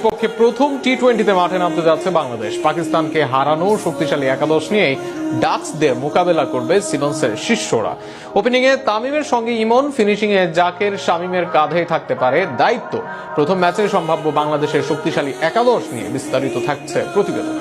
বিপক্ষে প্রথম টি-20তে মাঠে নামতে যাচ্ছে বাংলাদেশ। পাকিস্তানকে হারানো শক্তিশালী একাদশ নিয়ে ডাকসদের মোকাবেলা করবে সিমন্সের শিষ্যরা। ওপেনিং এ তামিমের সঙ্গে ইমন, ফিনিশিং এ জাকের, শামীমের কাঁধেই থাকতে পারে দায়িত্ব। প্রথম ম্যাচে সম্ভাব্য বাংলাদেশের শক্তিশালী একাদশ নিয়ে বিস্তারিত থাকছে প্রতিবেদন।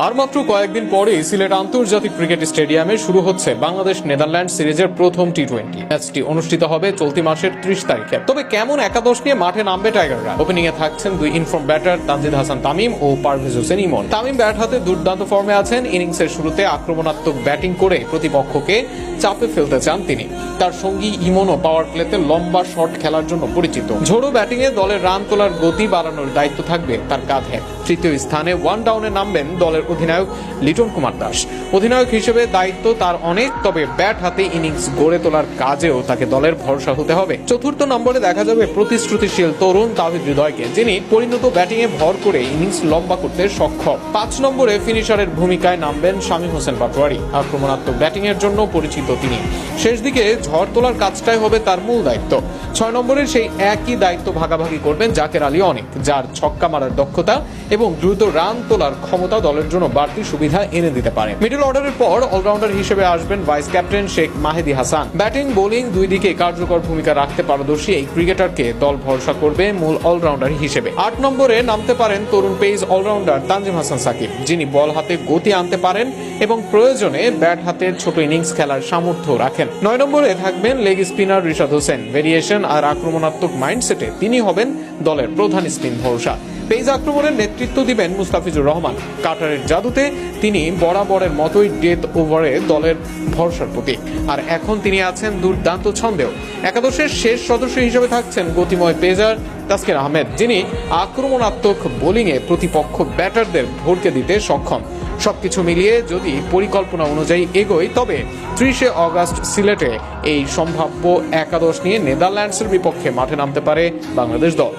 আর মাত্র কয়েকদিন পরেই সিলেট আন্তর্জাতিক ক্রিকেট স্টেডিয়ামে শুরু হচ্ছে বাংলাদেশ নেদারল্যান্ড সিরিজের প্রথম টি-20। ম্যাচটি অনুষ্ঠিত হবে চলতি মাসের 30 তারিখে। তবে কেমন একাদশ নিয়ে মাঠে নামবে টাইগাররা? ওপেনিং এ থাকছেন দুই ইনফর্ম ব্যাটার তানজিদ হাসান তামিম ও পারভেজ হোসেন ইমন। তামিম ব্যাট হাতে দুর্দান্ত ফর্মে আছেন। ইনিংসের শুরুতে আক্রমণাত্মক ব্যাটিং করে প্রতিপক্ষকে চাপে ফেলতে চান তিনি। তার সঙ্গী ইমনও পাওয়ার প্লেতে লম্বা শট খেলার জন্য পরিচিত। ঝোড়ো ব্যাটিং এ দলের রান তোলার গতি বাড়ানোর দায়িত্ব থাকবে তার কাঁধে। তৃতীয় স্থানে ওয়ান ডাউনে নামবেন দলের অধিনায়ক লিটন কুমার দাস। অধিনায়ক হিসেবে দায়িত্ব তার অনেক, তবে ব্যাট হাতে ইনিংস গড়ে তোলার কাজেও তাকে দলের ভরসা হতে হবে। চতুর্থ নম্বরে দেখা যাবে প্রতিশ্রুতিশীল তরুণ তাওহিদ হৃদয়কে, যিনি পরিণত ব্যাটিং এ ভর করে ইনিংস লম্বা করতে সক্ষম। 5 নম্বরে ফিনিশারের ভূমিকায় নামবেন শামীম হোসেন পাটোয়ারি। আক্রমণাত্মক ব্যাটিং এর জন্য পরিচিত তিনি। শেষ দিকে ঝড় তোলার কাজটাই হবে তার মূল দায়িত্ব। 6 নম্বরে সেই একই দায়িত্ব ভাগাভাগি করবেন জাকের আলী অনেক, যার ছক্কা মারার দক্ষতা এবং দ্রুত রান তোলার ক্ষমতা দলের জন্য বাড়তি সুবিধা এনে দিতে পারে। মিডল অর্ডারের পর অলরাউন্ডার হিসেবে আসবেন vice captain Sheikh মাহেদী Hasan. Batting bowling দুই দিকে কার্যকর ভূমিকা রাখতে পারদর্শী এই ক্রিকেটারকে দল ভরসা করবে মূল অলরাউন্ডার হিসেবে। 8 নম্বরে নামতে পারেন তরুণ পেস অলরাউন্ডার তানজিম হাসান সাকিব, যিনি বল হাতে গতি আনতে পারেন এবং প্রয়োজনে ব্যাট হাতে ছোট ইনিংস খেলার সামর্থ্য রাখেন। 9 নম্বরে থাকবেন leg spinner Rishad Hossain. Variation আর আক্রমণাত্মক মাইন্ডসেটে তিনি হবেন দলের প্রধান স্পিন ভরসা। পেস আক্রমণের নেতৃত্ব দিবেন মুস্তাফিজুর রহমান। কাটারের জাদুতে তিনি বরাবরের মতোই ডেথ ওভারে দলের ভরসার প্রতীক। আর এখন তিনি আছেন দুর্দান্ত ছন্দেও। একাদশের শেষ সদস্য হিসেবে থাকছেন গতিময় পেসার তাসকিন আহমেদ, যিনি আক্রমণাত্মক বোলিংয়ে প্রতিপক্ষ ব্যাটারদের ভরকে দিতে সক্ষম। সবকিছু মিলিয়ে যদি পরিকল্পনা অনুযায়ী এগোয়, তবে 30 অগস্ট সিলেটে এই সম্ভাব্য একাদশ নিয়ে নেদারল্যান্ডসের বিপক্ষে মাঠে নামতে পারে বাংলাদেশ দল।